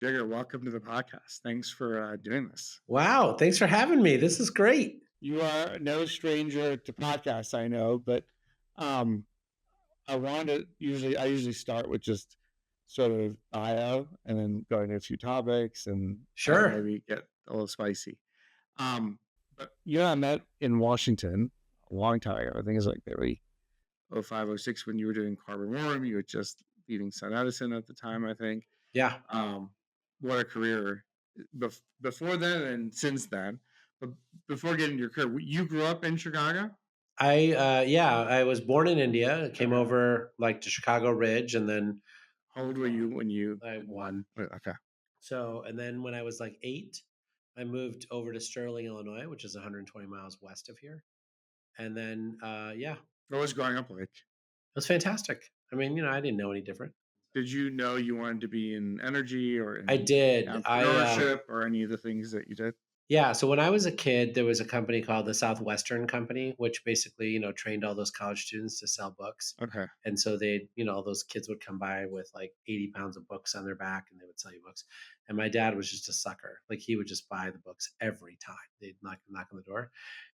Jigar, welcome to the podcast. Thanks for doing this. Wow, thanks for having me. This is great. You are no stranger to podcasts, I know, but um, I usually start with just sort of bio and then go into a few topics and Sure. maybe get a little spicy. Um, but you and I met in Washington a long time ago. I think it's like maybe 05, 06 when you were doing Carbon Warm. You were just leaving Sun Edison at the time, I think. Yeah. Um, what a career before then and since then. But before getting to your career, you grew up in Chicago? I was born in India, came Okay. over like to Chicago Ridge, and then How old were you when you I won. Okay. So, and then when I was like 8, I moved over to Sterling, Illinois, which is 120 miles west of here. And then, yeah, it What was growing up like? was fantastic. I mean, I didn't know any different. Did you know you wanted to be in energy or I in did. entrepreneurship or any of the things that you did? Yeah, so when I was a kid, there was a company called the Southwestern Company, which basically, trained all those college students to sell books. Okay. And so those kids would come by with like 80 pounds of books on their back and they would sell you books. And my dad was just a sucker. Like he would just buy the books every time. They'd knock on the door.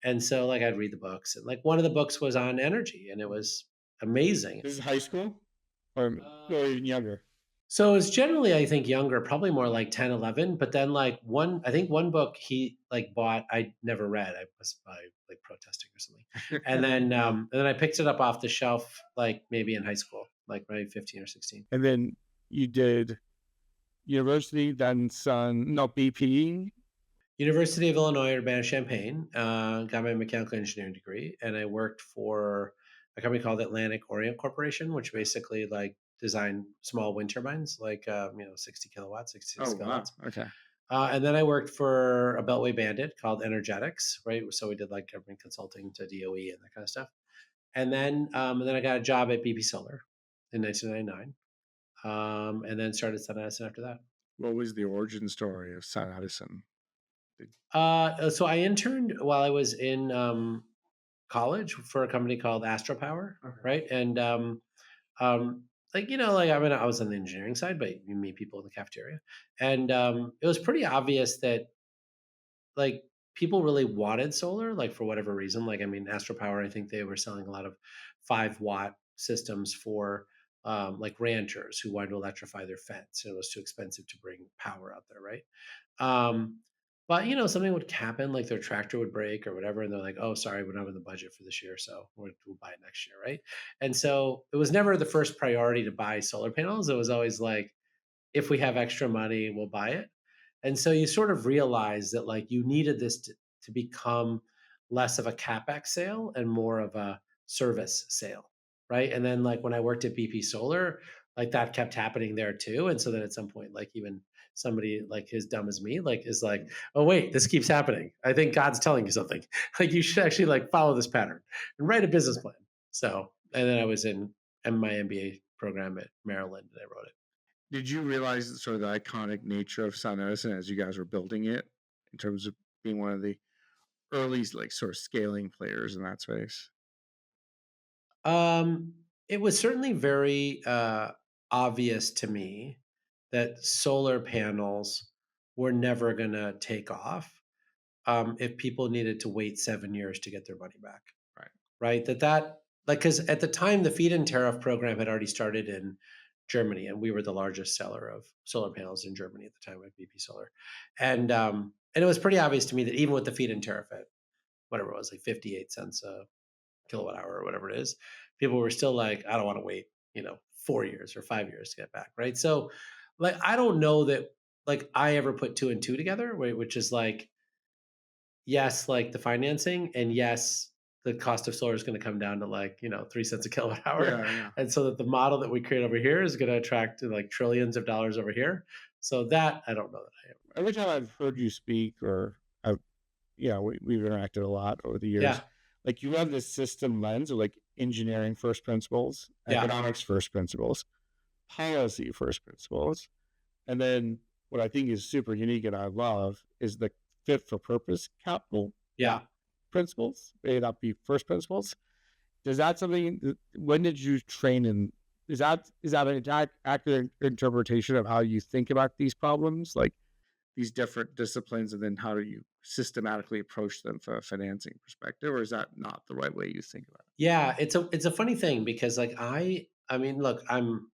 And so like I'd read the books. And like one of the books was on energy and it was amazing. This is high school or even younger? So it's generally, I think, younger, probably more like 10, 11. But then like I think one book he like bought, I never read. I was by like protesting or something. And then I picked it up off the shelf, like maybe in high school, like maybe 15 or 16. And then you did university, then no BP. University of Illinois, Urbana-Champaign, got my mechanical engineering degree. And I worked for a company called Atlantic Orient Corporation, which basically like designed small wind turbines, like, 60 kilowatts, 66 Oh wow. kilowatts. Okay. And then I worked for a Beltway bandit called Energetics, right? So we did like government consulting to DOE and that kind of stuff. And then I got a job at BP Solar in 1999, and then started Sun Edison after that. What was the origin story of Sun Edison? So I interned while I was in college for a company called Astropower, Okay. right? And I was on the engineering side, but you meet people in the cafeteria, and it was pretty obvious that like people really wanted solar, like for whatever reason. Like, I mean, Astropower, I think they were selling a lot of 5-watt systems for like ranchers who wanted to electrify their fence. And it was too expensive to bring power out there, right? Um, but something would happen, like their tractor would break or whatever, and they're like, "Oh, sorry, we don't have the budget for this year, so we'll buy it next year," right? And so it was never the first priority to buy solar panels. It was always like, if we have extra money, we'll buy it. And so you sort of realize that like you needed this to become less of a capex sale and more of a service sale, right? And then like when I worked at BP Solar, like that kept happening there too. And so then at some point, like even somebody like as dumb as me, like is like, oh wait, this keeps happening. I think God's telling you something. Like you should actually like follow this pattern and write a business plan. So and then I was in my MBA program at Maryland and I wrote it. Did you realize sort of the iconic nature of Sun Edison as you guys were building it in terms of being one of the early like sort of scaling players in that space? Um, it was certainly very obvious to me that solar panels were never going to take off if people needed to wait 7 years to get their money back. Right. Right. That like because at the time the feed-in tariff program had already started in Germany, and we were the largest seller of solar panels in Germany at the time with BP Solar, and it was pretty obvious to me that even with the feed-in tariff at whatever it was, like 58 cents a kilowatt hour or whatever it is, people were still like, I don't want to wait, 4 years or 5 years to get back. Right. So like, I don't know that like I ever put two and two together, right, which is like, yes, like the financing and yes, the cost of solar is going to come down to like, 3 cents a kilowatt hour. Yeah, yeah. And so that the model that we create over here is going to attract like trillions of dollars over here. So that I don't know that I am. Every time I've heard you speak or we've interacted a lot over the years. Yeah. Like you have this system lens of like engineering first principles, Yeah. economics first principles, policy first principles. And then what I think is super unique and I love is the fit for purpose capital Yeah. principles, may not be first principles. Does that something, when did you train in is that an accurate interpretation of how you think about these problems, like these different disciplines, and then how do you systematically approach them from a financing perspective, or is that not the right way you think about Yeah, it's a funny thing because like I mean, look, I'm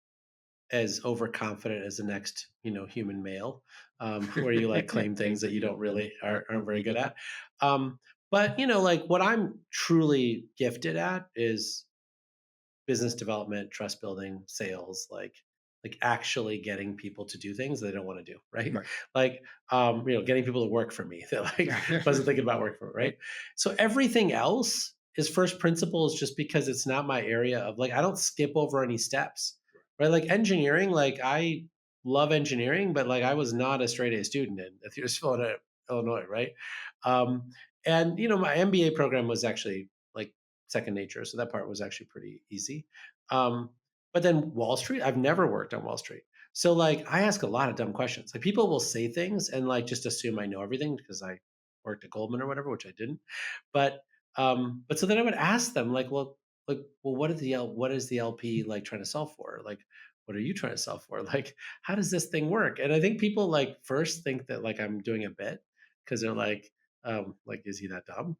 as overconfident as the next, human male, where you like it? claim things Thanks that you again. don't really aren't very good at. But like what I'm truly gifted at is business development, trust building, sales, like actually getting people to do things they don't want to do, right? Right. Like getting people to work for me that like wasn't thinking about working for me, right? So everything else is first principles just because it's not my area of like I don't skip over any steps. Right? Like engineering, like I love engineering, but like I was not a straight A student in Theaters, Illinois, right? Um, and my MBA program was actually like second nature. So that part was actually pretty easy. Um, but then Wall Street, I've never worked on Wall Street. So like I ask a lot of dumb questions. Like people will say things and like just assume I know everything because I worked at Goldman or whatever, which I didn't. But so then I would ask them like, well, what is the LP like trying to solve for? Like, what are you trying to solve for? Like, how does this thing work? And I think people like first think that like I'm doing a bit because they're like, is he that dumb?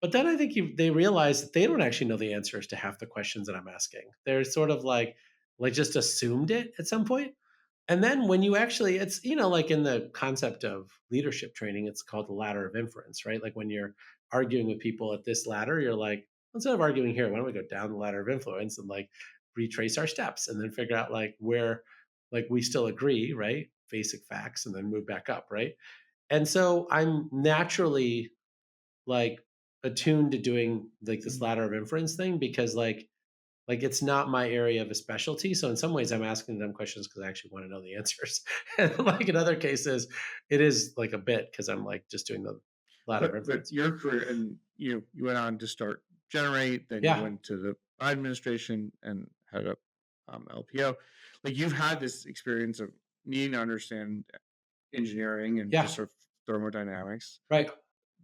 But then I think they realize that they don't actually know the answers to half the questions that I'm asking. They're sort of like just assumed it at some point. And then when you actually, it's, like in the concept of leadership training, it's called the ladder of inference, right? Like when you're arguing with people at this ladder, you're like, instead of arguing here, why don't we go down the ladder of influence and like retrace our steps and then figure out like where like we still agree, right? Basic facts and then move back up, right? And so I'm naturally like attuned to doing like this ladder of inference thing because like it's not my area of a specialty. So in some ways I'm asking them questions because I actually want to know the answers. And like in other cases, it is like a bit because I'm like just doing the ladder of But inference. your career, and you went on to start Generate, then you Yeah. went to the Biden administration and head up LPO. Like you've had this experience of needing to understand engineering and just Yeah. sort of thermodynamics, Right.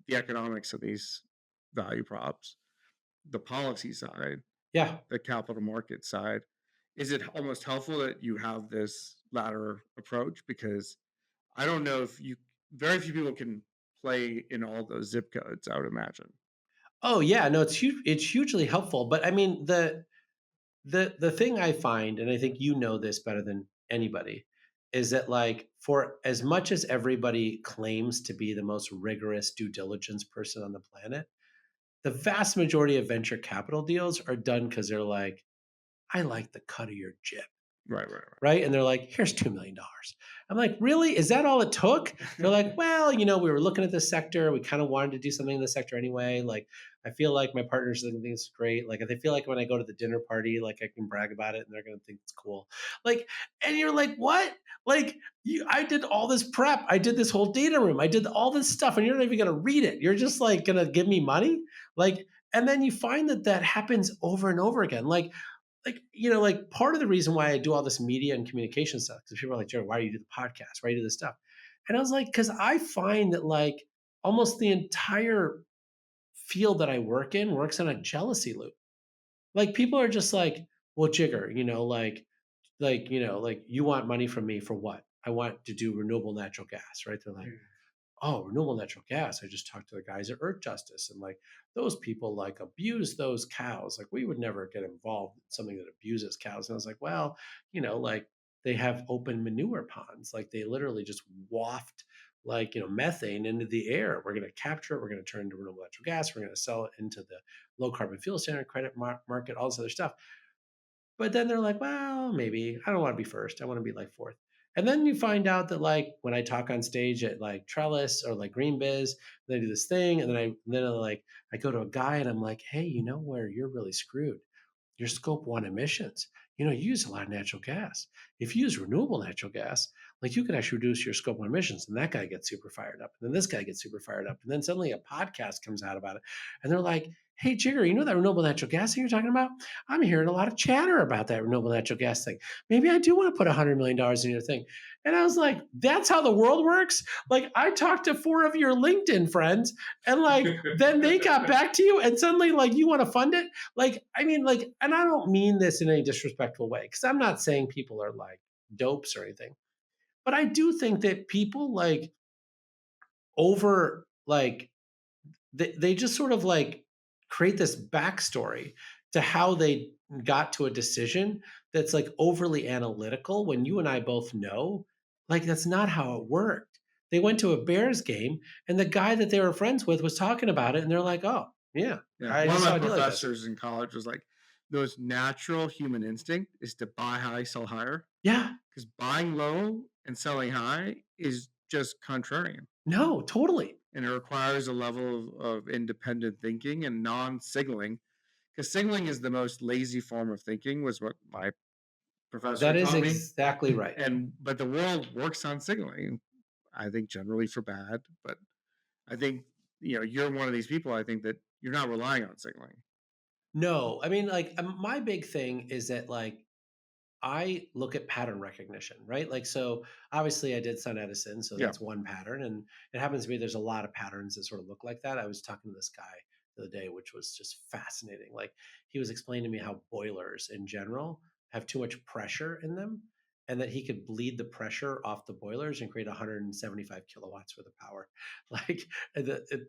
the economics of these value props, the policy side, Yeah. the capital market side. Is it almost helpful that you have this latter approach? Because I don't know if you, very few people can play in all those zip codes, I would imagine. Oh yeah. No, it's hugely helpful. But I mean the thing I find, and I think you know this better than anybody, is that like for as much as everybody claims to be the most rigorous due diligence person on the planet, the vast majority of venture capital deals are done because they're like, I like the cut of your jib, Right, right, right? And they're like, here's $2 million. I'm like, really? Is that all it took? They're right. like, well, we were looking at this sector. We kind of wanted to do something in the sector anyway. Like, I feel like my partners think it's great. Like, they feel like when I go to the dinner party, like I can brag about it and they're going to think it's cool. Like, and you're like, what? Like, I did all this prep. I did this whole data room. I did all this stuff, and you're not even going to read it. You're just like going to give me money. Like, and then you find that that happens over and over again. Like part of the reason why I do all this media and communication stuff, because people are like, Jared, why do you do the podcast? Why do you do this stuff? And I was like, because I find that like almost the entire field that I work in works on a jealousy loop. Like people are just like, well, Jigger, like you want money from me for what? I want to do renewable natural gas, right? They're like, oh, renewable natural gas. I just talked to the guys at Earth Justice, and like those people like abuse those cows. Like we would never get involved in something that abuses cows. And I was like, well, like they have open manure ponds. Like they literally just waft like methane into the air. We're going to capture it. We're going to turn it into renewable natural gas. We're going to sell it into the low carbon fuel standard credit market, all this other stuff. But then they're like, well, maybe I don't want to be first. I want to be like fourth. And then you find out that like when I talk on stage at like Trellis or like Green Biz, they do this thing, and then I go to a guy and I'm like, hey, you know where you're really screwed? Your scope one emissions. You use a lot of natural gas. If you use renewable natural gas, like you could actually reduce your scope of emissions. And that guy gets super fired up. And then this guy gets super fired up. And then suddenly a podcast comes out about it. And they're like, hey, Jigar, you know that renewable natural gas thing you're talking about? I'm hearing a lot of chatter about that renewable natural gas thing. Maybe I do want to put $100 million in your thing. And I was like, that's how the world works? Like, I talked to 4 of your LinkedIn friends, and like, then they got back to you, and suddenly, like, you want to fund it? Like, I mean, like, and I don't mean this in any disrespectful way, because I'm not saying people are like dopes or anything. But I do think that people like over like they just sort of like create this backstory to how they got to a decision that's like overly analytical when you and I both know like that's not how it worked. They went to a Bears game and the guy that they were friends with was talking about it and they're like, "Oh, yeah, Yeah, I one of just my saw a deal like this." professors in college was like, the most natural human instinct is to buy high, sell higher, Yeah. because buying low and selling high is just contrarian, No, totally. and it requires a level of independent thinking and non-signaling. Because signaling is the most lazy form of thinking, was what my professor That is taught me. exactly right. And but the world works on signaling. I think generally for bad, but I think you're one of these people. I think that you're not relying on signaling. No, I mean like my big thing is that like I look at pattern recognition, right? Like, so obviously I did Sun Edison, so Yeah, that's one pattern. And it happens to be there's a lot of patterns that sort of look like that. I was talking to this guy the other day, which was just fascinating. Like, he was explaining to me how boilers in general have too much pressure in them and that he could bleed the pressure off the boilers and create 175 kilowatts worth of power. Like,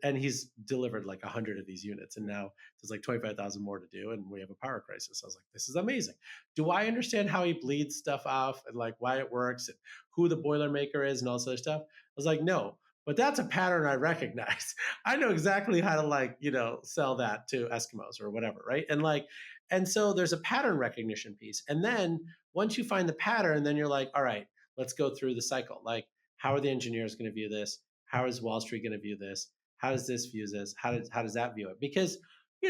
and he's delivered like 100 of these units. And now there's like 25,000 more to do. And we have a power crisis. I was like, this is amazing. Do I understand how he bleeds stuff off and like why it works and who the boiler maker is and all this other stuff? I was like, no, but that's a pattern I recognize. I know exactly how to like, sell that to Eskimos or whatever, right? And like, and so there's a pattern recognition piece. And then once you find the pattern, then you're like, all right, let's go through the cycle. Like, how are the engineers going to view this? How is Wall Street going to view this? How does this view this? How does that view it? Because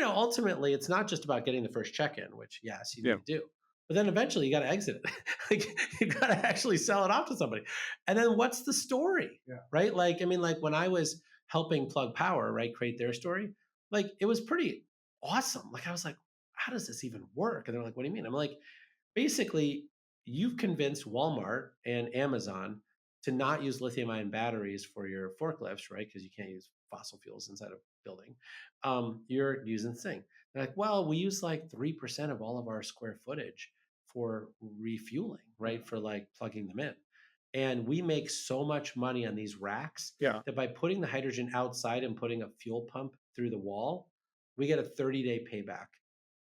ultimately, it's not just about getting the first check in, which yes, you need yeah, to do, but then eventually you got to exit it. Like, you got to actually sell it off to somebody. And then what's the story? yeah, Right? Like, I mean, like when I was helping Plug Power, right, create their story, like it was pretty awesome. Like I was like, how does this even work? And they're like, what do you mean? I'm like, basically, you've convinced Walmart and Amazon to not use lithium ion batteries for your forklifts, right? Because you can't use fossil fuels inside a building. You're using this thing. They're like, well, we use like 3% of all of our square footage for refueling, right? For like plugging them in. And we make so much money on these racks yeah, that by putting the hydrogen outside and putting a fuel pump through the wall, we get a 30-day payback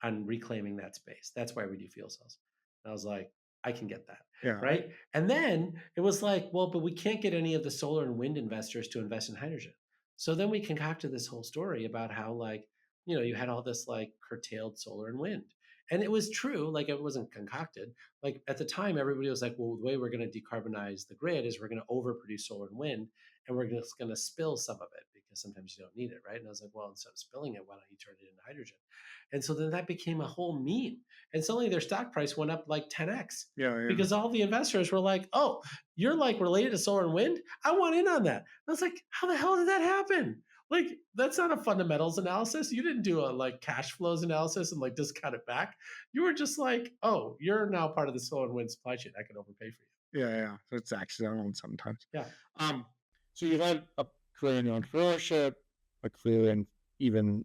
on reclaiming that space. That's why we do fuel cells. And I was like, I can get that. yeah. Right. And then it was like, well, but we can't get any of the solar and wind investors to invest in hydrogen. So then we concocted this whole story about how, like, you had all this like curtailed solar and wind. And it was true. Like, it wasn't concocted. Like, at the time, everybody was like, well, the way we're going to decarbonize the grid is we're going to overproduce solar and wind and we're just going to spill some of it because sometimes you don't need it. Right. And I was like, well, instead of spilling it, why don't you turn it into hydrogen? And so then that became a whole meme. And suddenly their stock price went up like 10x Yeah, yeah. because all the investors were like, oh, you're like related to solar and wind? I want in on that. And I was like, how the hell did that happen? Like, that's not a fundamentals analysis. You didn't do a like cash flows analysis and like discount it back. You were just like, oh, you're now part of the solar and wind supply chain. I can overpay for you. Yeah, yeah. So it's accidental sometimes. Yeah. Um, so you've had a career in entrepreneurship, a career in even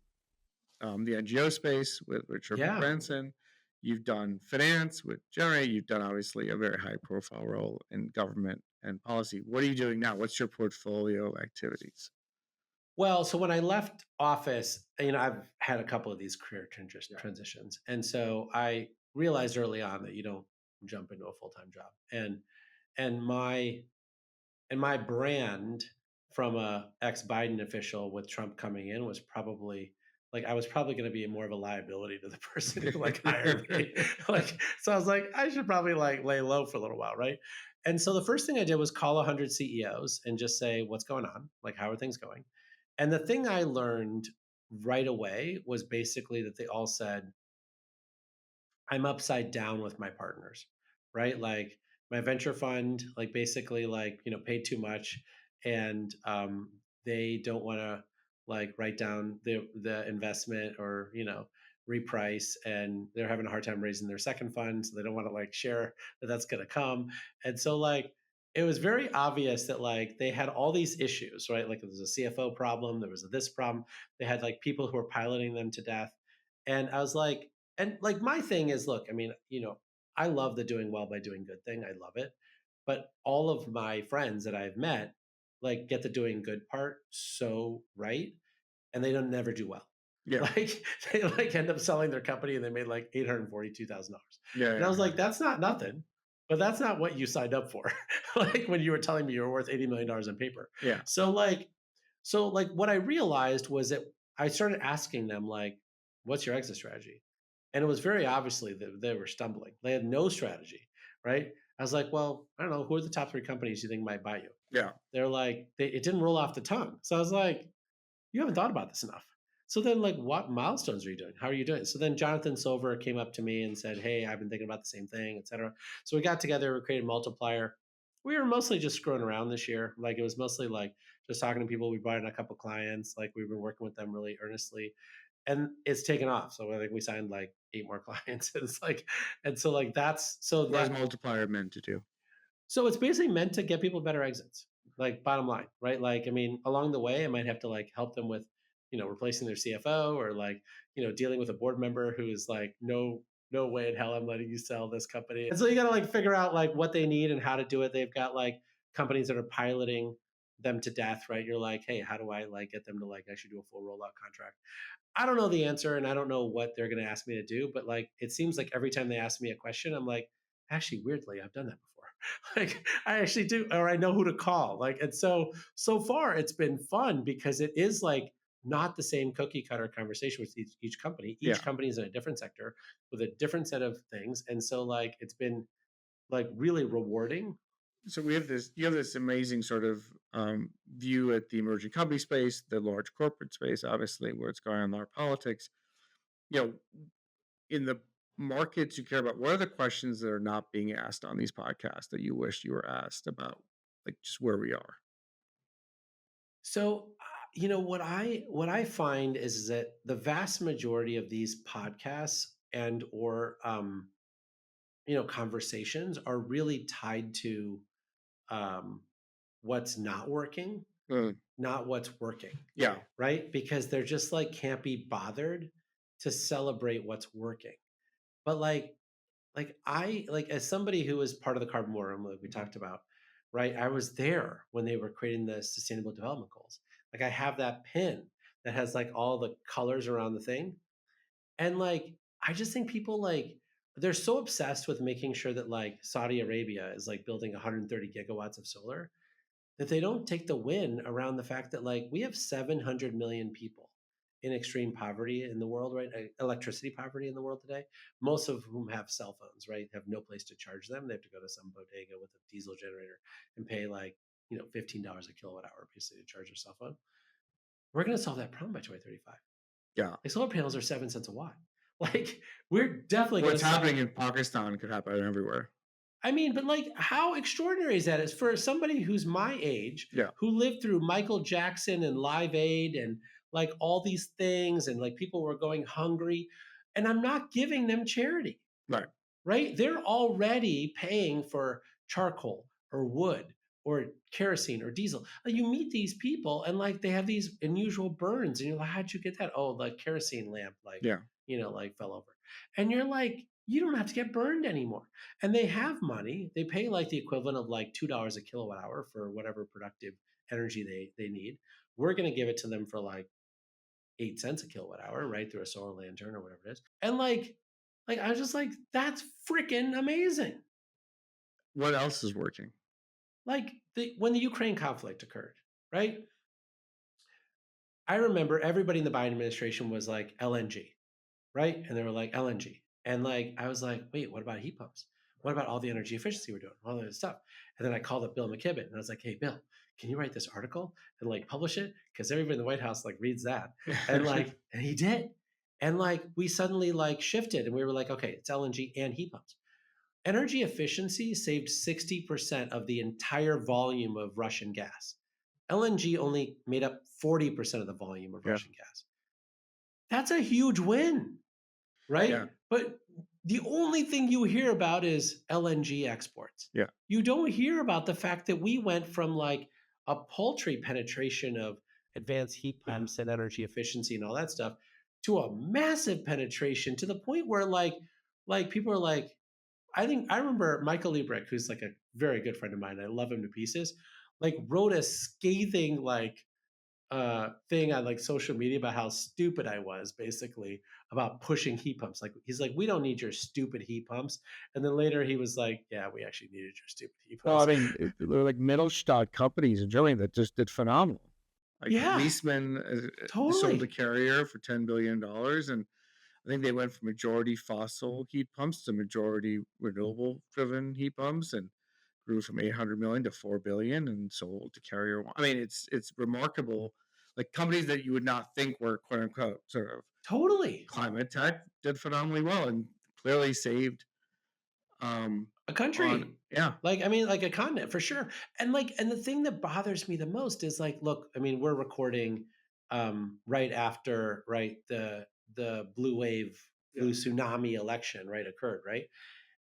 the NGO space with Richard Yeah. Branson. You've done finance with Jerry. You've done obviously a very high profile role in government and policy. What are you doing now? What's your portfolio of activities? Well, so when I left office, I've had a couple of these career Yeah. transitions. And so I realized early on that you don't jump into a full-time job. And my brand from a ex-Biden official with Trump coming in was probably like I was probably going to be more of a liability to the person who like hired me. Like, so I was like, I should probably like lay low for a little while, right? And so the first thing I did was call 100 CEOs and just say, what's going on? Like, how are things going? And the thing I learned right away was basically that they all said, I'm upside down with my partners, right? Like, my venture fund like basically like paid too much, and they don't want to like write down the investment or reprice, and they're having a hard time raising their second fund, so they don't want to like share that that's going to come. And so like it was very obvious that like they had all these issues, right? Like there was a CFO problem, there was a this problem, they had like people who were piloting them to death. And I was like, and like my thing is, look, I mean, I love the doing well by doing good thing. I love it. But all of my friends that I've met like get the doing good part so right, and they don't never do well. Yeah. Like they like end up selling their company and they made like $842,000. Yeah. And I Yeah. was like, that's not nothing, but that's not what you signed up for. Like when you were telling me you were worth $80 million on paper. Yeah. So like what I realized was that I started asking them like, what's your exit strategy? And it was very obviously that they were stumbling. They had no strategy, right? I was like, well, I don't know, who are the top three companies you think might buy you? Yeah. They're like, it didn't roll off the tongue. So I was like, you haven't thought about this enough. So then, like, what milestones are you doing? How are you doing? So then Jonathan Silver came up to me and said, hey, I've been thinking about the same thing, et cetera. So we got together, we created Multiplier. We were mostly just screwing around this year. Like, it was mostly like just talking to people. We brought in a couple clients. Like, we've been working with them really earnestly. And it's taken off. So I think we signed like 8 more clients. It's like, and so like that's so What is that Multiplier meant to do? so it's basically meant to get people better exits. Like bottom line, right? Like I mean, along the way, I might have to like help them with, replacing their CFO or like, dealing with a board member who is like, no way in hell I'm letting you sell this company. And so you got to like figure out like what they need and how to do it. They've got like companies that are piloting them to death, right? You're like, hey, how do I like get them to like actually do a full rollout contract? I don't know the answer and I don't know what they're going to ask me to do, but like it seems like every time they ask me a question, I'm like, actually, weirdly, I've done that before. Like I actually do, or I know who to call. Like, and so far it's been fun because it is like not the same cookie cutter conversation with each company. Yeah. Each company is in a different sector with a different set of things. And so like it's been like really rewarding. So you have this amazing sort of view at the emerging company space, the large corporate space, obviously, where it's going on in our politics. You know, in the markets you care about, what are the questions that are not being asked on these podcasts that you wish you were asked about, like just where we are? So, what I find is that the vast majority of these podcasts and or conversations are really tied to um, what's not working, Mm, not what's working, yeah. right? Because they're just like can't be bothered to celebrate what's working. But like I like as somebody who was part of the carbon war room like we talked about, right? I was there when they were creating the sustainable development goals. Like I have that pin that has like all the colors around the thing. And like I just think people like they're so obsessed with making sure that like Saudi Arabia is like building 130 gigawatts of solar that they don't take the win around the fact that like we have 700 million people in extreme poverty in the world, right? Electricity poverty in the world today, most of whom have cell phones, right? Have no place to charge them. They have to go to some bodega with a diesel generator and pay like, $15 a kilowatt hour basically to charge their cell phone. We're going to solve that problem by 2035. Yeah. Like solar panels are 7 cents a watt. Like we're definitely going What's to happening in Pakistan could happen everywhere. I mean, but like, how extraordinary is that? Is for somebody who's my age, Yeah. who lived through Michael Jackson and Live Aid and like all these things, and like people were going hungry, and I'm not giving them charity, Right. right? They're already paying for charcoal or wood or kerosene or diesel. Like, you meet these people, and like they have these unusual burns, and you're like, how'd you get that? Oh, the kerosene lamp, like Yeah. like fell over, and you're like, you don't have to get burned anymore. And they have money. They pay like the equivalent of like $2 a kilowatt hour for whatever productive energy they need. We're going to give it to them for like 8 cents a kilowatt hour, right? Through a solar lantern or whatever it is. And like I was just like, that's freaking amazing. What else is working? Like when the Ukraine conflict occurred, right? I remember everybody in the Biden administration was like LNG, right? And they were like LNG. And like I was like, wait, what about heat pumps? What about all the energy efficiency we're doing? All that stuff. And then I called up Bill McKibben and I was like, hey, Bill, can you write this article and like publish it? Because everybody in the White House like reads that. And like, and he did. And like we suddenly like shifted and we were like, okay, it's LNG and heat pumps. Energy efficiency saved 60% of the entire volume of Russian gas. LNG only made up 40% of the volume of Yeah. Russian gas. That's a huge win, right? Yeah. But the only thing you hear about is LNG exports. Yeah. You don't hear about the fact that we went from like a paltry penetration of advanced heat pumps and energy efficiency and all that stuff to a massive penetration to the point where like people are like, I remember Michael Liebrick, who's like a very good friend of mine. I love him to pieces. Like wrote a scathing thing on like social media about how stupid I was, basically about pushing heat pumps. Like he's like, we don't need your stupid heat pumps. And then later he was like, yeah, we actually needed your stupid heat No, I pumps. mean, they're like Mittelstand companies in Germany that just did phenomenal. Like Yeah, Leasman sold a totally. carrier for $10 billion, and I think they went from majority fossil heat pumps to majority renewable driven heat pumps, and grew from 800 million to 4 billion, and sold to carrier. I mean, it's remarkable. Like companies that you would not think were quote unquote sort of Totally. climate tech did phenomenally well and clearly saved um A on country. yeah. Like, I mean, like a continent for sure. And the thing that bothers me the most is like, look, I mean, we're recording right after the blue wave, Yeah. blue tsunami election, right, occurred, right?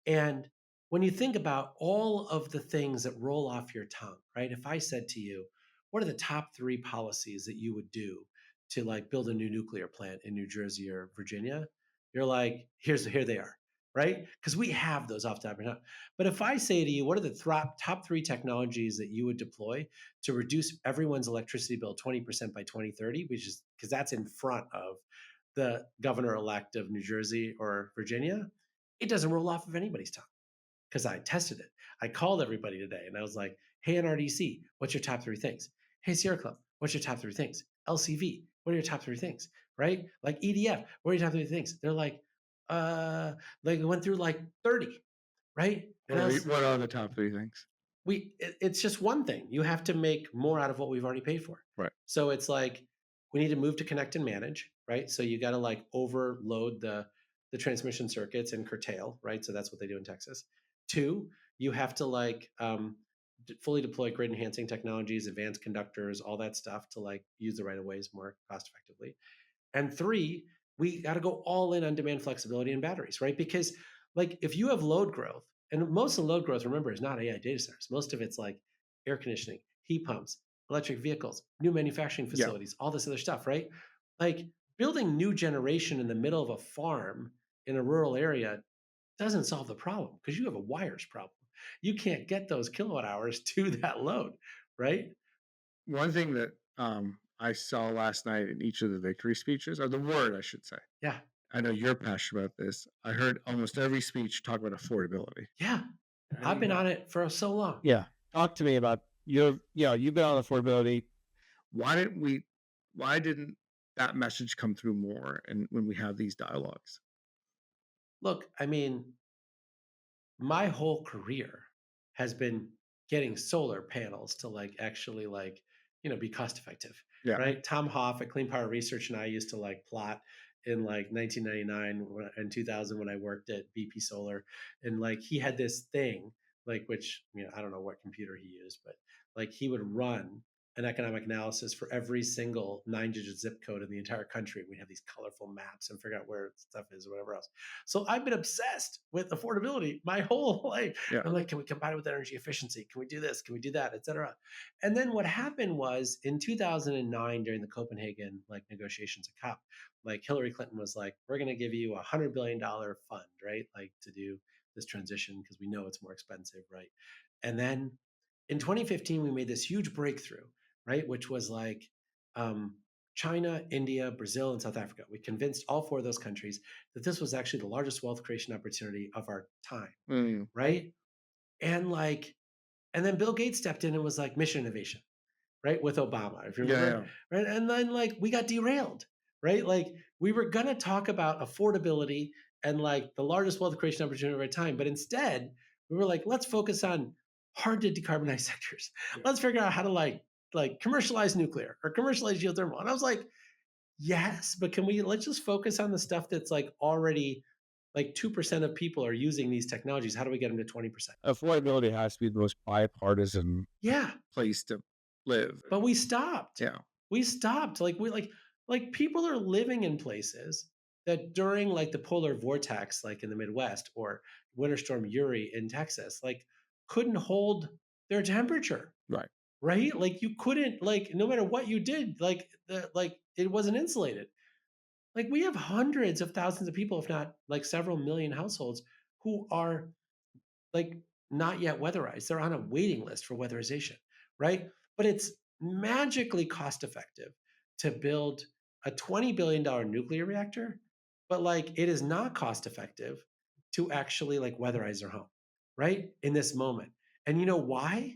And when you think about all of the things that roll off your tongue, right? If I said to you, what are the top three policies that you would do to like build a new nuclear plant in New Jersey or Virginia? You're like, here they are, right? Because we have those off the top of your head. But if I say to you, what are the top three technologies that you would deploy to reduce everyone's electricity bill 20% by 2030, which is because that's in front of the governor elect of New Jersey or Virginia, it doesn't roll off of anybody's tongue because I tested it. I called everybody today and I was like, hey, NRDC, what's your top three things? Hey, Sierra Club, what's your top three things? LCV, what are your top three things? Right? Like EDF, what are your top three things? They're like we went through like 30, right? And What are the top three things? it's just one thing. You have to make more out of what we've already paid for. Right. So it's like we need to move to connect and manage, right? So you got to like overload the transmission circuits and curtail, right? So that's what they do in Texas. Two, you have to like fully deploy grid enhancing technologies, advanced conductors, all that stuff to like use the right of ways more cost effectively. And three, we got to go all in on demand flexibility and batteries, right? Because like if you have load growth, and most of the load growth, remember, is not AI data centers. Most of it's like air conditioning, heat pumps, electric vehicles, new manufacturing Yeah. facilities, all this other stuff, right? Like building new generation in the middle of a farm in a rural area doesn't solve the problem because you have a wires problem. You can't get those kilowatt hours to that load, right? One thing that I saw last night in each of the victory speeches, or the word I should say, Yeah. I know you're passionate about this. I heard almost every speech talk about affordability. Yeah. I I've think been that, on it for so long. yeah. Talk to me about you've been on affordability. Why didn't that message come through more and when we have these dialogues? Look, I mean, my whole career has been getting solar panels to like actually like be cost effective, Yeah. right? Tom Hoff at Clean Power Research and I used to like plot in like 1999 and 2000 when I worked at BP Solar, and like he had this thing like which I don't know what computer he used, but like he would run an economic analysis for every single 9-digit zip code in the entire country. We have these colorful maps and figure out where stuff is or whatever else. So I've been obsessed with affordability my whole life. Yeah. I'm like, can we combine it with energy efficiency? Can we do this? Can we do that? Et cetera. And then what happened was in 2009 during the Copenhagen like negotiations at COP, like Hillary Clinton was like, we're going to give you $100 billion fund, right? Like to do this transition because we know it's more expensive, right? And then in 2015, we made this huge breakthrough, right? Which was like China, India, Brazil, and South Africa. We convinced all four of those countries that this was actually the largest wealth creation opportunity of our time, right? And like, and then Bill Gates stepped in and was like mission innovation, right? With Obama, if you remember, right? And then like we got derailed, right? Like we were gonna talk about affordability and like the largest wealth creation opportunity of our time, but instead we were like, let's focus on hard to decarbonize sectors. Let's figure out how to like commercialize nuclear or commercialize geothermal. And I was like, yes, but let's just focus on the stuff that's like already like 2% of people are using these technologies. How do we get them to 20%? Affordability has to be the most bipartisan Yeah. place to live. But we stopped. Yeah. We stopped. Like people are living in places that during like the polar vortex, like in the Midwest or Winter Storm Uri in Texas, like couldn't hold their temperature, Right. right? Like you couldn't, like no matter what you did, like it wasn't insulated. Like we have hundreds of thousands of people, if not like several million households, who are like not yet weatherized. They're on a waiting list for weatherization, right? But it's magically cost effective to build a $20 billion nuclear reactor, but like it is not cost effective to actually like weatherize their home, right? In this moment. And you know why?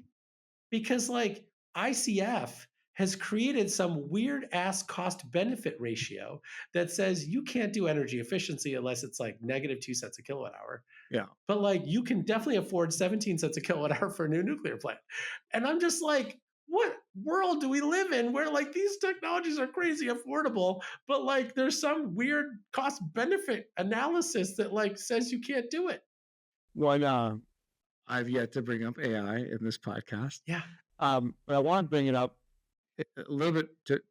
Because like ICF has created some weird ass cost benefit ratio that says you can't do energy efficiency unless it's like negative 2 cents a kilowatt hour, Yeah. but like you can definitely afford 17 cents a kilowatt hour for a new nuclear plant. And I'm just like, what world do we live in where like these technologies are crazy affordable, but like there's some weird cost benefit analysis that like says you can't do it? Well, I've yet to bring up AI in this podcast. Yeah. But I want to bring it up a little bit to,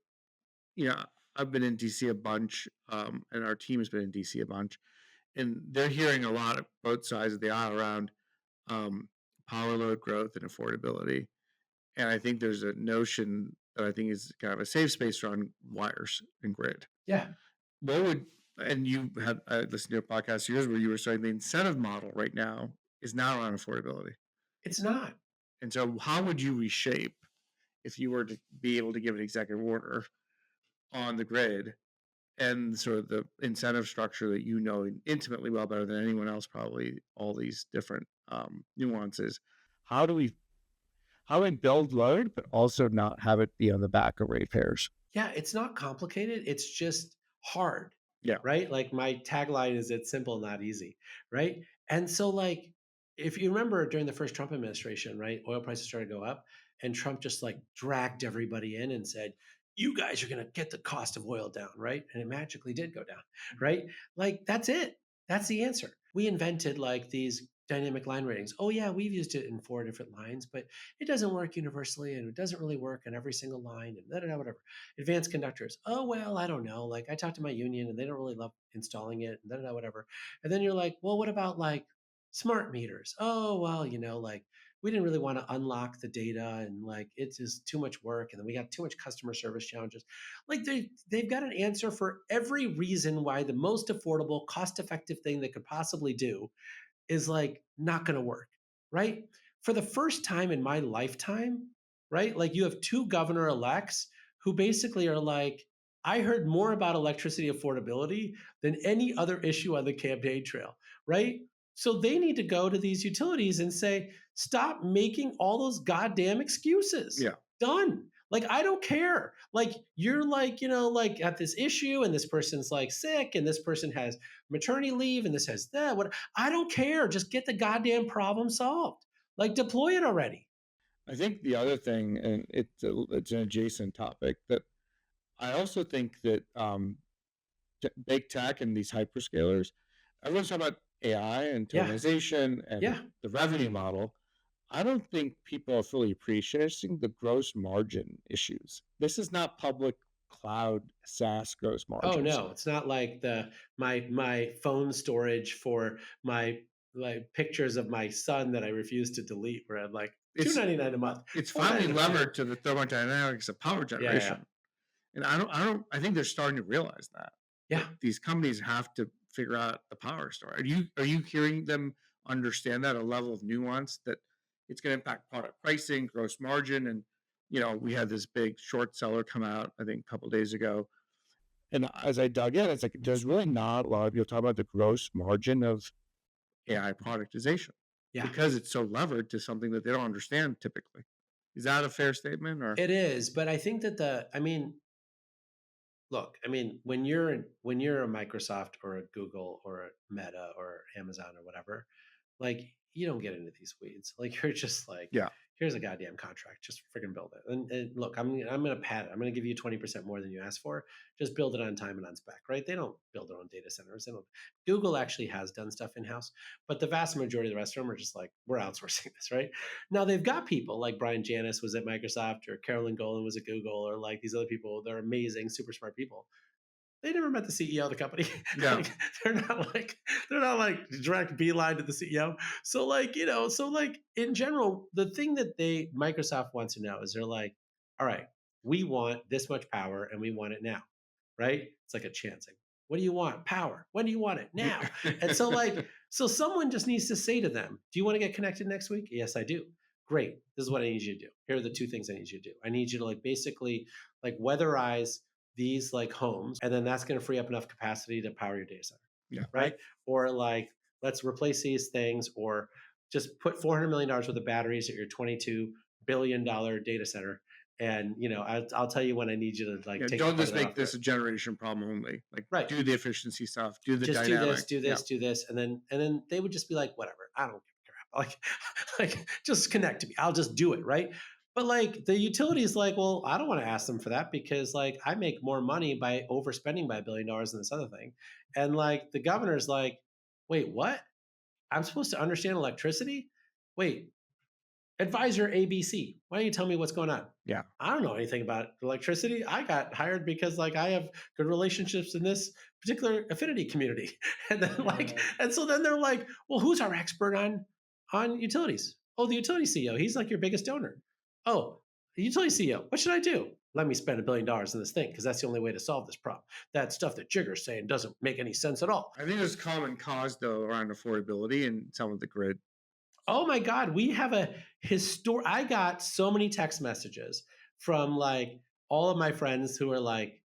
you know, I've been in DC a bunch, and our team has been in DC a bunch, and they're hearing a lot of both sides of the aisle around um, power load growth and affordability. And I think there's a notion that I think is kind of a safe space around wires and grid. Yeah. What would, and you had listened to a podcast of yours where you were saying the incentive model right now is not around affordability. It's not. And so, how would you reshape if you were to be able to give an executive order on the grid and sort of the incentive structure that you know intimately well, better than anyone else, probably all these different nuances? How do we build load, but also not have it be on the back of ratepayers? Yeah, it's not complicated. It's just hard, Yeah. right? Like my tagline is it's simple, not easy, right? And so like if you remember during the first Trump administration, right, oil prices started to go up and Trump just like dragged everybody in and said, "You guys are going to get the cost of oil down," right? And it magically did go down, right? Like that's it. That's the answer. We invented like these dynamic line ratings. Oh yeah, we've used it in 4 different lines, but it doesn't work universally and it doesn't really work on every single line and da, da, da, whatever. Advanced conductors. Oh well, I don't know. Like I talked to my union and they don't really love installing it and da, da, da, whatever. And then you're like, well, what about like smart meters? Oh well, like we didn't really want to unlock the data and like it's just too much work and then we got too much customer service challenges. Like they've got an answer for every reason why the most affordable, cost effective thing they could possibly do is like not going to work, right? For the first time in my lifetime, right? Like you have two governor elects who basically are like, I heard more about electricity affordability than any other issue on the campaign trail, right? So they need to go to these utilities and say, stop making all those goddamn excuses. Yeah. Done. Like, I don't care. Like, you're like, like at this issue, and this person's like sick, and this person has maternity leave, and this has that. What I don't care. Just get the goddamn problem solved. Like deploy it already. I think the other thing, and it's an adjacent topic, that I also think that big tech and these hyperscalers, everyone's talking about AI and Yeah. tokenization and Yeah. the revenue model. I don't think people are fully appreciating the gross margin issues. This is not public cloud SaaS gross Oh margins. no, it's not like my phone storage for my like pictures of my son that I refuse to delete where I'm like It's $2.99 a month. it's finally $4.99. levered to the thermodynamics of power Yeah, yeah. generation. And I think they're starting to realize that Yeah. these companies have to figure out the power story. Are you hearing them understand that a level of nuance that it's going to impact product pricing, gross margin, and we had this big short seller come out I think a couple of days ago, and as I dug in, it's like there's really not a lot of people talk about the gross margin of AI productization Yeah. because it's so levered to something that they don't understand typically. Is that a fair statement? Or It is, but I think that I mean, look, I mean, when you're a Microsoft or a Google or a Meta or Amazon or whatever, like you don't get into these weeds. Like you're just like yeah, Here's a goddamn contract. Just freaking build it. And look, I'm gonna pad it. I'm gonna give you 20% more than you asked for. Just build it on time and on spec, right? They don't build their own data centers. They don't. Google actually has done stuff in house, but the vast majority of the rest of them are just like, we're outsourcing this, right? Now they've got people like Brian Janis was at Microsoft, or Carolyn Golan was at Google, or like these other people. They're amazing, super smart people. They never met the CEO of the company. Yeah. Like they're not like direct beeline to the CEO. So like, so like in general, the thing that Microsoft wants to know is they're like, all right, we want this much power and we want it now. Right? It's like a chance. Like, what do you want? Power. When do you want it? Now. And so like, so someone just needs to say to them, do you want to get connected next week? Yes, I do. Great. This is what I need you to do. Here are the two things I need you to do. I need you to like basically like weatherize these like homes, and then that's going to free up enough capacity to power your data center, Yeah. right? Or like, let's replace these things, or just put $400 million worth of batteries at your $22 billion data center. And I'll tell you when I need you to like Yeah, take don't part just of that make off this a generation problem only. Like, right. do the efficiency stuff, do the Just dynamic. do this, and then they would just be like, whatever, I don't give a crap. Like just connect to me. I'll just do it, right? But like the utility is like, well, I don't want to ask them for that because like I make more money by overspending by $1 billion in this other thing. And like the governor's like, wait, what? I'm supposed to understand electricity? Wait, advisor ABC. Why don't you tell me what's going on? Yeah. I don't know anything about electricity. I got hired because like I have good relationships in this particular affinity community. And then like, and so then they're like, well, who's our expert on utilities? Oh, the utility CEO. He's like your biggest donor. Oh, the utility CEO. What should I do? Let me spend $1 billion in this thing because that's the only way to solve this problem. That stuff that Jigar's saying doesn't make any sense at all. I think there's common cause though around affordability and some of the grid. Oh my God, we have a I got so many text messages from like all of my friends who are like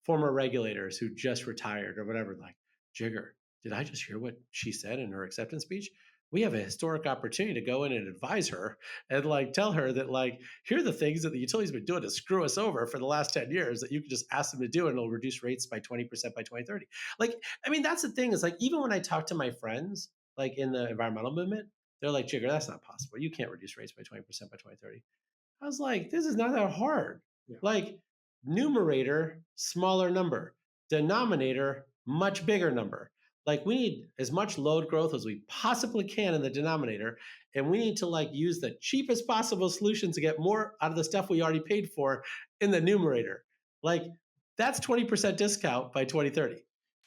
former regulators who just retired or whatever. Like, Jigger, did I just hear what she said in her acceptance speech? We have a historic opportunity to go in and advise her and like tell her that like here are the things that the utility's been doing to screw us over for the last 10 years that you can just ask them to do and it'll reduce rates by 20% by 2030. Like, I mean, that's the thing is like even when I talk to my friends like in the environmental movement, they're like, Jigger, that's not possible. You can't reduce rates by 20% by 2030. I was like, this is not that hard. Yeah. Like, numerator, smaller number, denominator, much bigger number. Like, we need as much load growth as we possibly can in the denominator. And we need to like use the cheapest possible solution to get more out of the stuff we already paid for in the numerator. Like, that's 20% discount by 2030.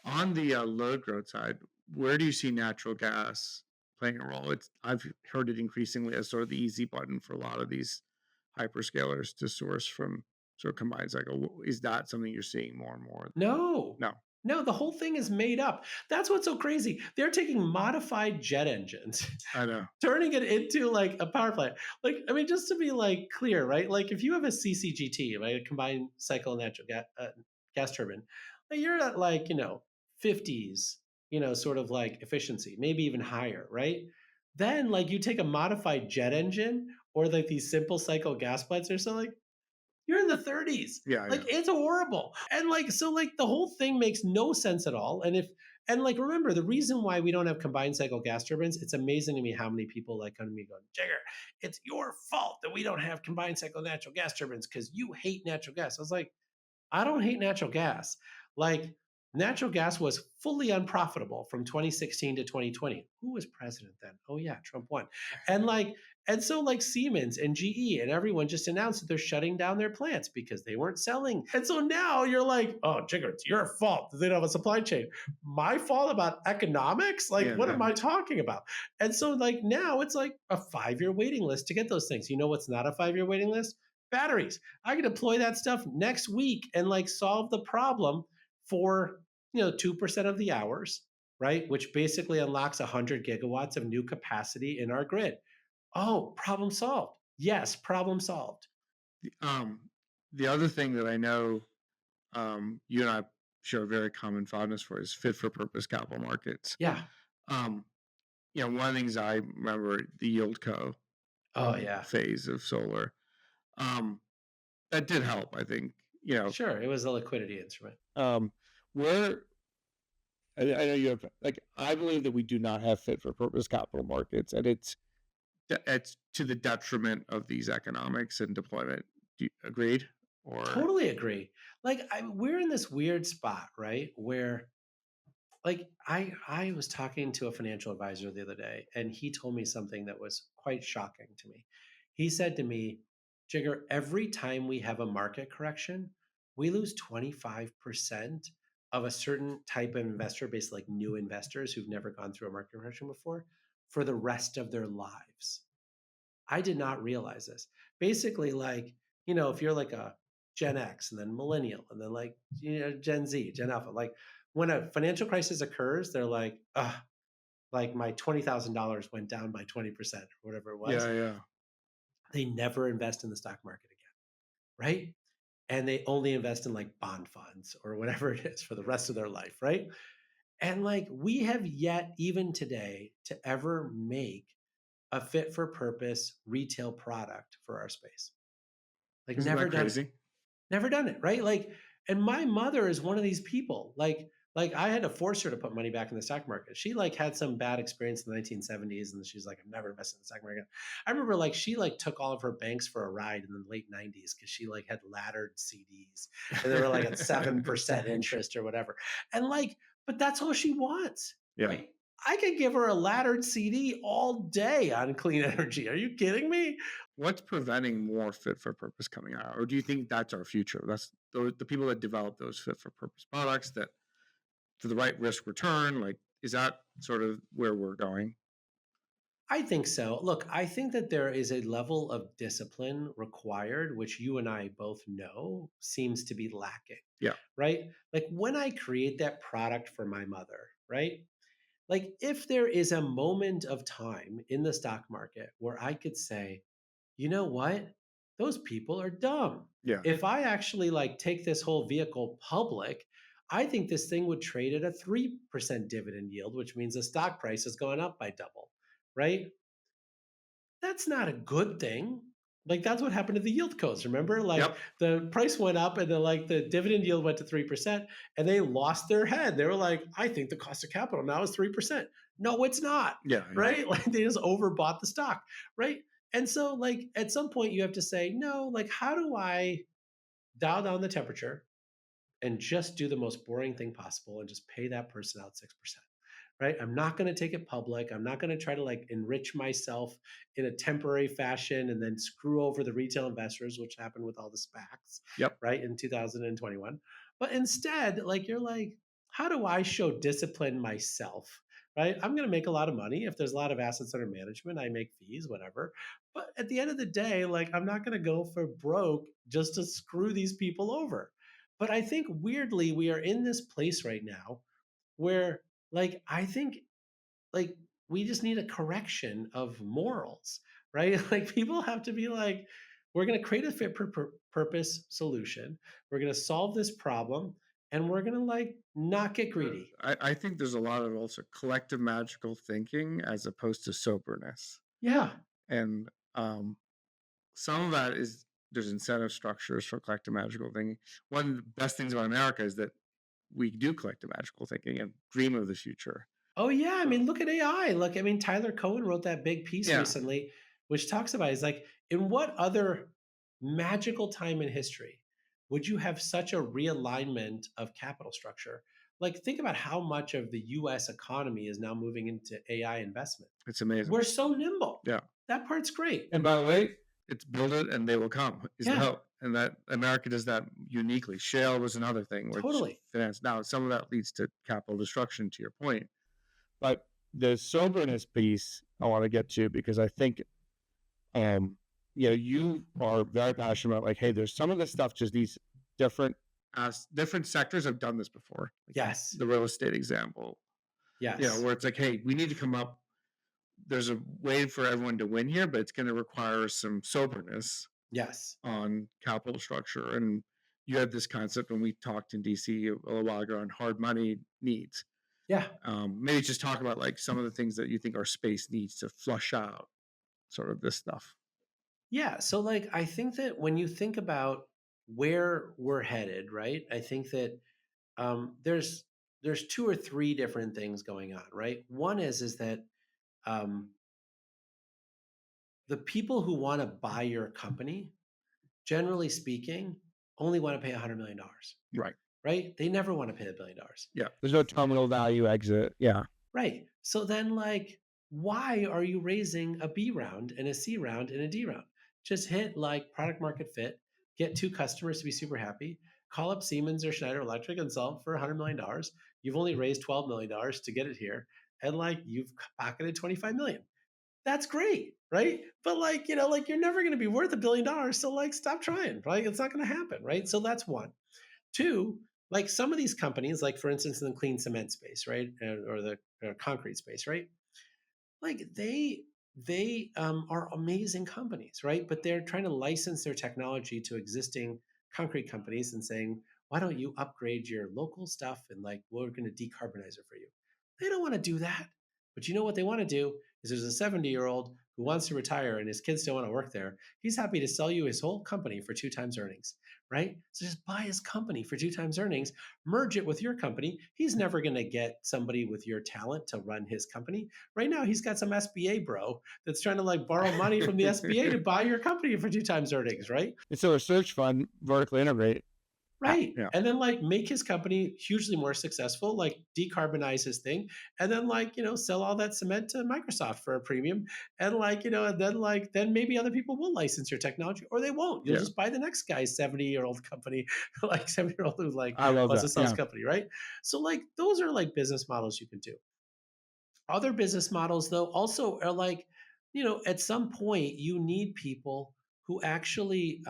On the load growth side, where do you see natural gas playing a role? I've heard it increasingly as sort of the easy button for a lot of these hyperscalers to source from sort of combined cycle. Is that something you're seeing more and more? No. No, the whole thing is made up. That's what's so crazy. They're taking modified jet engines, I know, turning it into like a power plant. Like, I mean, just to be like clear, right? Like, if you have a CCGT, right, a combined cycle natural gas turbine, like you're at like 50s, sort of like efficiency, maybe even higher, right? Then like you take a modified jet engine or like these simple cycle gas plants or something, you're in the 30s. Yeah, like it's horrible. And like so like the whole thing makes no sense at all. And like remember the reason why we don't have combined cycle gas turbines, it's amazing to me how many people like come to me going, Jigger, it's your fault that we don't have combined cycle natural gas turbines because you hate natural gas. I was like, I don't hate natural gas. Like natural gas was fully unprofitable from 2016 to 2020. Who was president then? Oh yeah, Trump won. And so like Siemens and GE and everyone just announced that they're shutting down their plants because they weren't selling. And so now you're like, oh, Jigger, it's your fault that they don't have a supply chain. My fault about economics? Like, what am I talking about? And so like now it's like a 5-year waiting list to get those things. You know what's not a 5-year waiting list? Batteries. I can deploy that stuff next week and like solve the problem for 2% of the hours, right? Which basically unlocks 100 gigawatts of new capacity in our grid. Oh, problem solved. Yes, problem solved. The other thing that I know you and I share a very common fondness for is fit for purpose capital markets. Yeah. One of the things I remember the yield co. Phase of solar. That did help, I think. Sure, it was a liquidity instrument. Where I know you have I believe that we do not have fit for purpose capital markets, and it's it's to the detriment of these economics and deployment. Do you agreed? Or Totally agree. We're in this weird spot, right? Where I was talking to a financial advisor the other day, and he told me something that was quite shocking to me. He said to me, Jigger, every time we have a market correction, we lose 25% of a certain type of investor, basically like new investors who've never gone through a market correction before, for the rest of their lives. I did not realize this. Basically, if you're like a Gen X and then millennial and then Gen Z, Gen Alpha, like when a financial crisis occurs, they're like, like my $20,000 went down by 20% or whatever it was. yeah, yeah, They never invest in the stock market again, right? And they only invest in like bond funds or whatever it is for the rest of their life, right? And we have yet, even today, to ever make a fit for purpose retail product for our space. Like isn't never that done it. crazy? Never done it, right? And my mother is one of these people. I had to force her to put money back in the stock market. She had some bad experience in the 1970s, and she's like, "I'm never investing in the stock market." I remember she took all of her banks for a ride in the late 90s because she had laddered CDs, and they were like at 7% interest or whatever. And but that's all she wants, Yeah. right? I could give her a laddered CD all day on clean energy. Are you kidding me? What's preventing more fit for purpose coming out? Or do you think that's our future? That's the people that develop those fit for purpose products that for the right risk return, like, is that sort of where we're going? I think so. Look, I think that there is a level of discipline required, which you and I both know seems to be lacking, Yeah. right? Like when I create that product for my mother, right? Like if there is a moment of time in the stock market where I could say, you know what? Those people are dumb. Yeah. If I actually take this whole vehicle public, I think this thing would trade at a 3% dividend yield, which means the stock price has gone up by double, right? That's not a good thing. That's what happened to the yield codes. Remember, Yep. the price went up and then the dividend yield went to 3%, and they lost their head. They were like, I think the cost of capital now is 3%. No, it's not, Yeah. Yeah. right? They just overbought the stock, right? And so at some point you have to say, no, how do I dial down the temperature and just do the most boring thing possible and just pay that person out 6%? Right? I'm not going to take it public. I'm not going to try to enrich myself in a temporary fashion and then screw over the retail investors, which happened with all the SPACs, Yep. right, in 2021. But instead, you're how do I show discipline myself? Right? I'm going to make a lot of money. If there's a lot of assets under management, I make fees, whatever. But at the end of the day, I'm not going to go for broke just to screw these people over. But I think weirdly, we are in this place right now where I think like we just need a correction of morals, right? People have to be we're going to create a fit for purpose solution. We're going to solve this problem, and we're going to not get greedy. I think there's a lot of also collective magical thinking as opposed to soberness. Yeah. And some of that is there's incentive structures for collective magical thinking. One of the best things about America is that we do collective magical thinking and dream of the future. Oh yeah, I mean, look at AI. Look, I mean, Tyler Cohen wrote that big piece Yeah. recently, which talks about is in what other magical time in history would you have such a realignment of capital structure? Think about how much of the U.S. economy is now moving into AI investment. It's amazing. We're so nimble. Yeah. That part's great. And by the way, it's build it and they will come is the Yeah. hope. And that America does that uniquely. Shale was another thing, which Totally. finance. Now, some of that leads to capital destruction, to your point. But the soberness piece I want to get to because I think, you are very passionate about hey, there's some of this stuff just these different different sectors have done this before. Yes. The real estate example. Yes. Where it's hey, we need to come up. There's a way for everyone to win here, but it's going to require some soberness. Yes. On capital structure. And you had this concept when we talked in DC a little while ago on hard money needs. Yeah. Maybe just talk about some of the things that you think our space needs to flush out sort of this stuff. Yeah. So I think that when you think about where we're headed, right? I think that there's two or three different things going on, right? One is that um, the people who want to buy your company, generally speaking, only want to pay $100 million, Right. right? They never want to pay $1 billion. Yeah. There's no terminal value exit. Yeah. Right. So then, like, why are you raising a B round and a C round and a D round? Just hit like product market fit, get 2 customers to be super happy, call up Siemens or Schneider Electric and sell it for $100 million. You've only raised $12 million to get it here, and like you've pocketed 25 million. That's great, right? But like, like you're never going to be worth $1 billion. So like, stop trying, right? It's not going to happen, right? So that's one. Two, like some of these companies, like for instance, in the clean cement space, right, or the concrete space, right, like they are amazing companies, right? But they're trying to license their technology to existing concrete companies and saying, why don't you upgrade your local stuff and like we're going to decarbonize it for you? They don't want to do that. But you know what they want to do is there's a 70-year-old who wants to retire and his kids don't want to work there. He's happy to sell you his whole company for 2 times earnings, right? So just buy his company for 2 times earnings, merge it with your company. He's never going to get somebody with your talent to run his company. Right now, he's got some SBA bro that's trying to like borrow money from the SBA to buy your company for 2 times earnings, right? It's a research fund, vertically integrate. Right. Yeah. And then like make his company hugely more successful, like decarbonize his thing, and then like, sell all that cement to Microsoft for a premium. And like, then maybe other people will license your technology or they won't. You'll just buy the next guy's 70-year-old company, like 70-year-old who like I love wants to that. sell his Yeah. company, right? So like those are like business models you can do. Other business models, though, also are like, at some point you need people who actually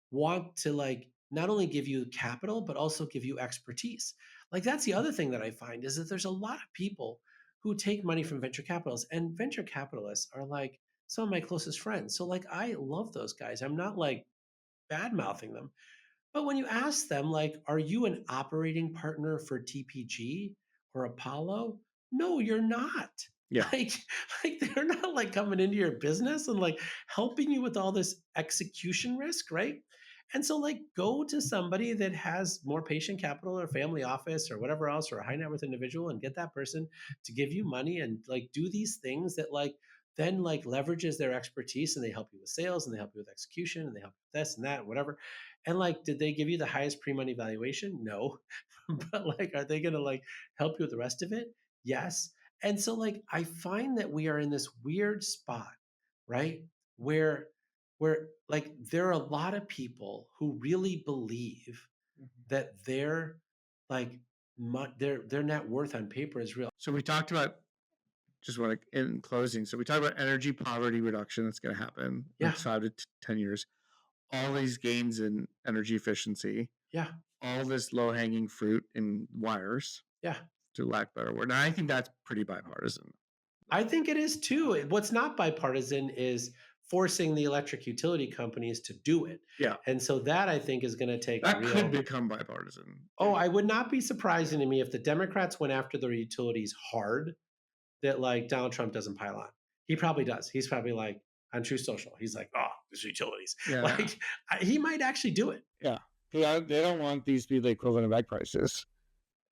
want to like not only give you capital, but also give you expertise. Like that's the other thing that I find is that there's a lot of people who take money from venture capitalists, and venture capitalists are like some of my closest friends. So like I love those guys. I'm not like bad mouthing them. But when you ask them, like, are you an operating partner for TPG or Apollo? No, you're not. Yeah. Like, like they're not like coming into your business and like helping you with all this execution risk, right? And so, like, go to somebody that has more patient capital or family office or whatever else, or a high net worth individual, and get that person to give you money and like do these things that like then like leverages their expertise, and they help you with sales and they help you with execution and they help you with this and that, whatever. And like, did they give you the highest pre-money valuation? No. But like, are they gonna like help you with the rest of it? Yes. And so like I find that we are in this weird spot, right? Where like there are a lot of people who really believe that their like their net worth on paper is real. So we talked about, just want to, in closing, so we talked about energy poverty reduction that's going to happen in Yeah. 5 to 10 years. All these gains in energy efficiency. Yeah. All this low-hanging fruit in wires. Yeah. To lack better word. Now, I think that's pretty bipartisan. I think it is too. What's not bipartisan is forcing the electric utility companies to do it. Yeah. And so that I think is going to take that could become bipartisan. Oh, I would not be surprising to me if the Democrats went after their utilities hard, that like Donald Trump doesn't pile on. He probably does. He's probably like on True Social. He's like, oh, there's utilities. Yeah. Like he might actually do it. Yeah. They don't want these to be the equivalent of egg prices.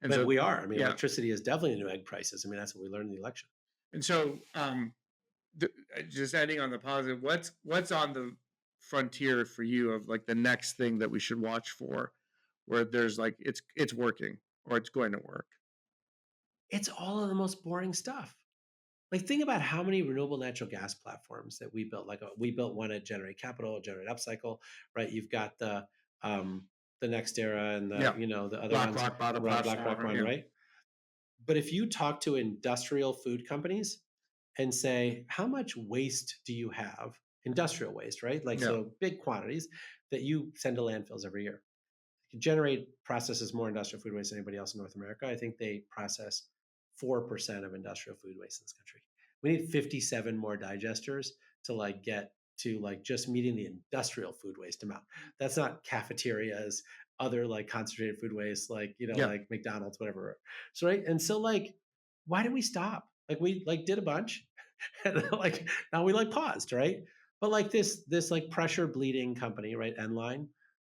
And but so, we are. I mean, electricity is definitely the new egg prices. I mean, that's what we learned in the election. And so, just adding on the positive, what's on the frontier for you of like the next thing that we should watch for, where there's like it's working or it's going to work? It's all of the most boring stuff. Like think about how many renewable natural gas platforms that we built. Like we built one at Generate Capital, Generate Upcycle, right? You've got the Next Era and the the other ones, BlackRock one, right? But if you talk to industrial food companies and say, how much waste do you have? Industrial waste, right? Like so big quantities that you send to landfills every year. Generate processes more industrial food waste than anybody else in North America. I think they process 4% of industrial food waste in this country. We need 57 more digesters to like get to like just meeting the industrial food waste amount. That's not cafeterias, other like concentrated food waste, like like McDonald's, whatever. So right, and so like, why did we stop? Like we like did a bunch, and like now we like paused, right? But like this like pressure bleeding company, right? Enline,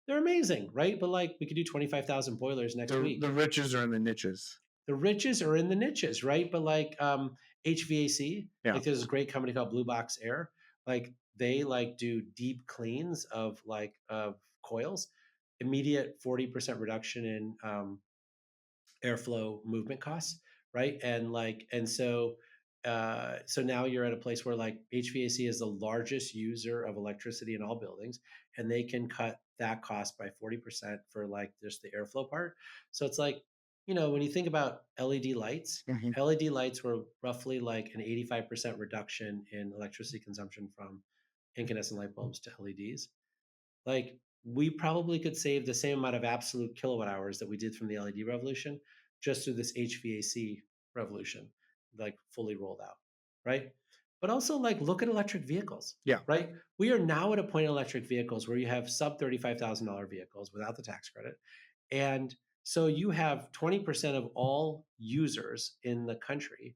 they're amazing, right? But like we could do 25,000 boilers next week. The riches are in the niches. The riches are in the niches, right? But like HVAC, like there's a great company called Blue Box Air. Like they like do deep cleans of coils, immediate 40% reduction in airflow movement costs, right? So now you're at a place where like HVAC is the largest user of electricity in all buildings, and they can cut that cost by 40% for like just the airflow part. So it's like, when you think about LED lights, Mhm. LED lights were roughly like an 85% reduction in electricity consumption from incandescent light bulbs to LEDs. Like we probably could save the same amount of absolute kilowatt hours that we did from the LED revolution just through this HVAC revolution, like fully rolled out, right? But also like look at electric vehicles, Yeah. right? We are now at a point in electric vehicles where you have sub $35,000 vehicles without the tax credit. And so you have 20% of all users in the country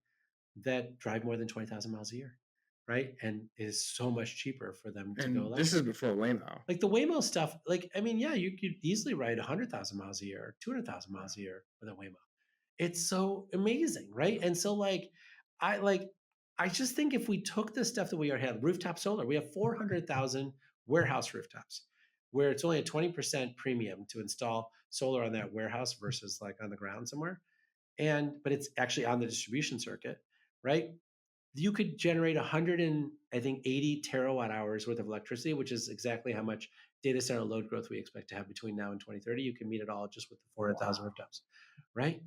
that drive more than 20,000 miles a year, right? And it is so much cheaper for them to go And this is electric. before Waymo. Like the Waymo stuff, like, I mean, yeah, you could easily ride 100,000 miles a year, 200,000 miles a year with a Waymo. It's so amazing, right? And so, I like, I just think if we took the stuff that we already had, rooftop solar, we have 400,000 warehouse rooftops where it's only a 20% premium to install solar on that warehouse versus like on the ground somewhere. But it's actually on the distribution circuit, right? You could generate 100 and I think 80 terawatt hours worth of electricity, which is exactly how much data center load growth we expect to have between now and 2030. You can meet it all just with the 400,000 Wow. rooftops, right?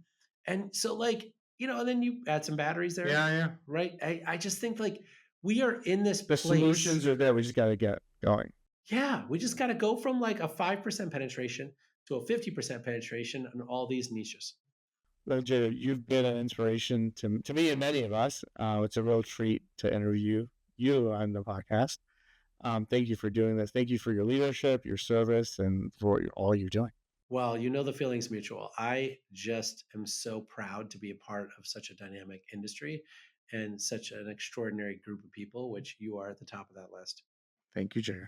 And so, like, and then you add some batteries there, Yeah, yeah. right? I just think like we are in this The place. solutions are there. We just got to get going. Yeah, we just got to go from like a 5% penetration to a 50% penetration on all these niches. Look, Jay, you've been an inspiration to me and many of us. It's a real treat to interview you on the podcast. Thank you for doing this. Thank you for your leadership, your service, and for all you're doing. Well, the feeling's mutual. I just am so proud to be a part of such a dynamic industry and such an extraordinary group of people, which you are at the top of that list. Thank you, Jay.